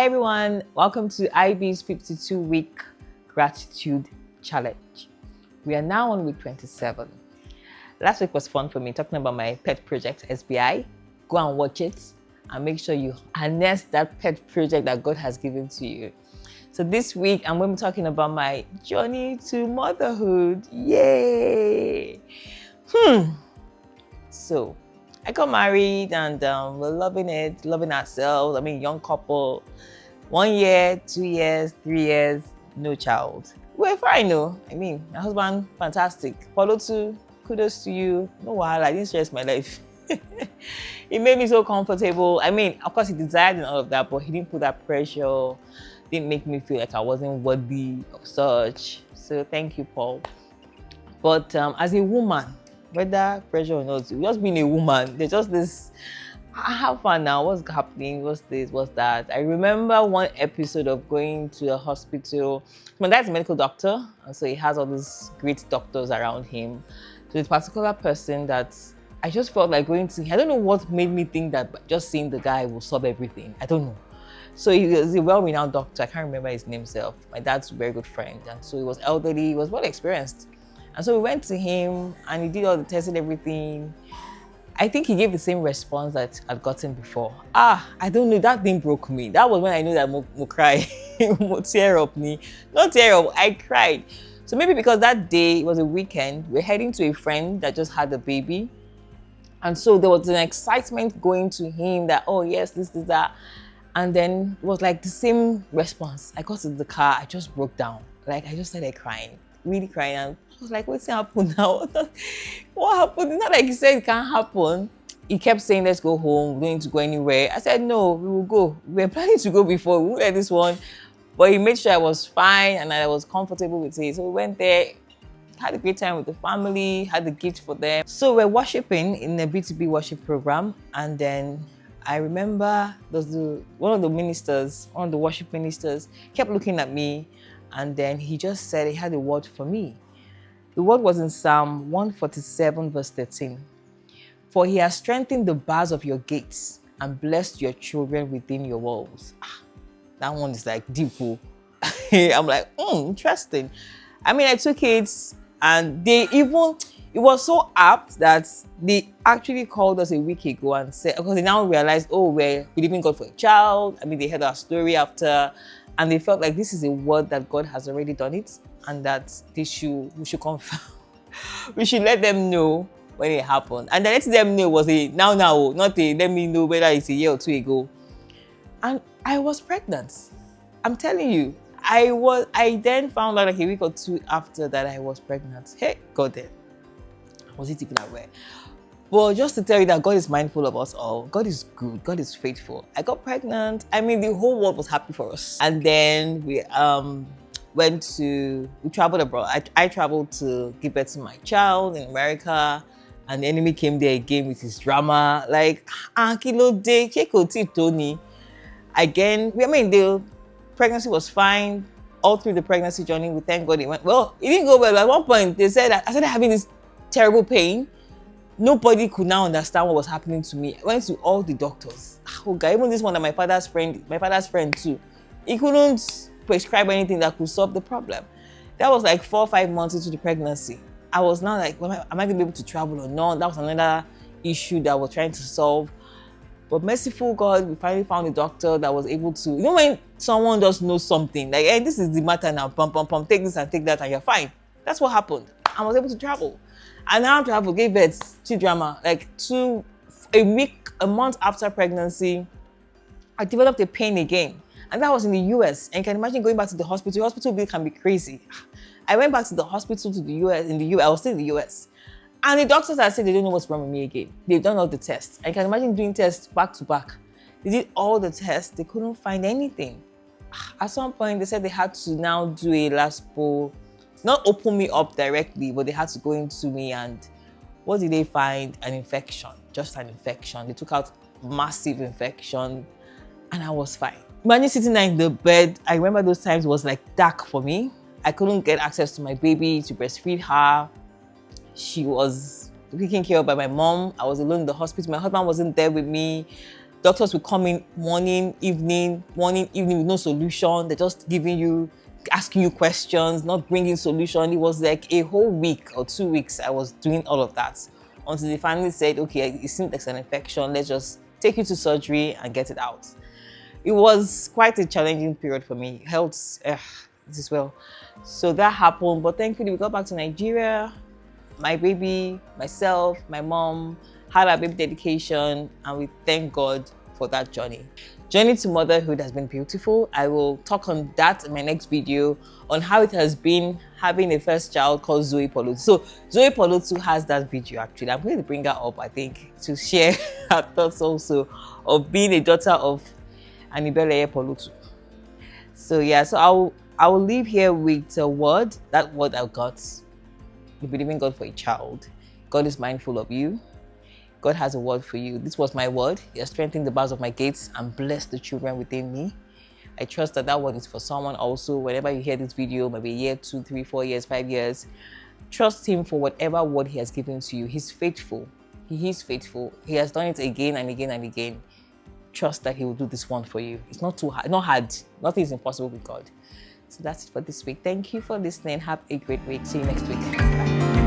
Hi everyone, welcome to IB's 52-week gratitude challenge. We are now on week 27. Last week was fun for me, talking about my pet project, SBI. Go and watch it and make sure you harness that pet project that God has given to you. So this week, I'm going to be talking about my journey to motherhood. Yay! So, I got married and we're loving it, loving ourselves. I mean, young couple, 1 year, 2 years, 3 years, no child. We're fine, no. I mean, my husband, fantastic. Paul-Otu, kudos to you. No while, I didn't stress my life. It made me so comfortable. I mean, of course, he desired and all of that, but he didn't put that pressure. Didn't make me feel like I wasn't worthy of such. So thank you, Paul. But as a woman, whether pressure or not, just being a woman, there's just this, I have fun now, what's happening, what's this, what's that. I remember one episode of going to a hospital. My dad's a medical doctor, and so he has all these great doctors around him. So this particular person that I just felt like going to, I don't know what made me think that just seeing the guy will solve everything. I don't know. So he was a well-renowned doctor. I can't remember his name himself. My dad's a very good friend. And so he was elderly, he was well experienced. And so we went to him and he did all the tests and everything. I think he gave the same response that I'd gotten before. I don't know, that thing broke me. That was when I knew that I cry. Tear up me. Not tear up, I cried. So maybe because that day, it was a weekend, we're heading to a friend that just had a baby. And so there was an excitement going to him that, oh yes, this, that. And then it was like the same response. I got to the car, I just broke down. Like I just started crying, really crying. And I was like, what's happened now? What happened? It's not like he said it can't happen. He kept saying, let's go home, we don't need to go anywhere. I said, no, we will go. We were planning to go before, we won't let this one. But he made sure I was fine and I was comfortable with it. So we went there, had a great time with the family, had the gift for them. So we're worshiping in a B2B worship program. And then I remember one of the worship ministers kept looking at me, and then he just said he had a word for me. The word was in Psalm 147 verse 13. For he has strengthened the bars of your gates and blessed your children within your walls. That one is like deep. I'm like, interesting. I mean, I took it and it was so apt that they actually called us a week ago and said, because they now realized, we're believing God for a child. I mean, they heard our story after, and they felt like this is a word that God has already done it, and that we should confirm. We should let them know when it happened. And then letting them know was a now, not a let me know whether it's a year or two ago. And I was pregnant. I'm telling you, I then found out like a week or two after that I was pregnant. Hey, God damn. Was it even aware? But just to tell you that God is mindful of us all. God is good. God is faithful. I got pregnant. I mean, the whole world was happy for us. And then we traveled abroad. I traveled to give birth to my child in America. And the enemy came there again with his drama. Like, kilo day, Tony. Again, the pregnancy was fine. All through the pregnancy journey, we thank God it went well. It didn't go well. At one point, they said that I started having this terrible pain. Nobody could now understand what was happening to me. I went to all the doctors. Oh God, even this one that my father's friend too. He couldn't prescribe anything that could solve the problem. That was like 4 or 5 months into the pregnancy. I was now like, am I going to be able to travel or not? That was another issue that I was trying to solve. But merciful God, we finally found a doctor that was able to, when someone just knows something, like, hey, this is the matter now, take this and take that and you're fine. That's what happened. I was able to travel. And now travel, gave birth to drama, like a month after pregnancy, I developed a pain again. And that was in the US. And you can imagine going back to the hospital. The hospital bill can be crazy. I went back to the hospital to the US, I was still in the US. And the doctors had said they don't know what's wrong with me again. They've done all the tests. I can imagine doing tests back to back. They did all the tests. They couldn't find anything. At some point, they said they had to now do a LASPO, not open me up directly, but they had to go into me. And what did they find? An infection, just an infection. They took out massive infection and I was fine. Imagine sitting there in the bed. I remember those times was like dark for me. I couldn't get access to my baby to breastfeed her. She was taken care of by my mom. I was alone in the hospital. My husband wasn't there with me. Doctors will come in morning, evening with no solution. They're just asking you questions, not bringing solution. It was like a whole week or 2 weeks I was doing all of that until they finally said, okay, it seems like an infection. Let's just take you to surgery and get it out. It was quite a challenging period for me. Health, this as well. So that happened, but thankfully we got back to Nigeria. My baby, myself, my mom had our baby dedication, and we thank God for that journey. Journey to motherhood has been beautiful. I will talk on that in my next video on how it has been having a first child called Zoe Paul-Otu. So Zoe Paul-Otu has that video actually. I'm going to bring her up, I think, to share her thoughts also of being a daughter of Anibeleye Paul-Otu. So yeah, so I will leave here with a word. That word I got. You believe in God for a child. God is mindful of you. God has a word for you. This was my word. He has strengthened the bars of my gates and blessed the children within me. I trust that word is for someone also. Whenever you hear this video, maybe a year, 2, 3, 4 years, 5 years, trust him for whatever word he has given to you. He's faithful. He is faithful. He has done it again and again and again. Trust that he will do this one for you. It's not too hard. Not hard. Nothing is impossible with God. So that's it for this week. Thank you for listening. Have a great week. See you next week. Bye.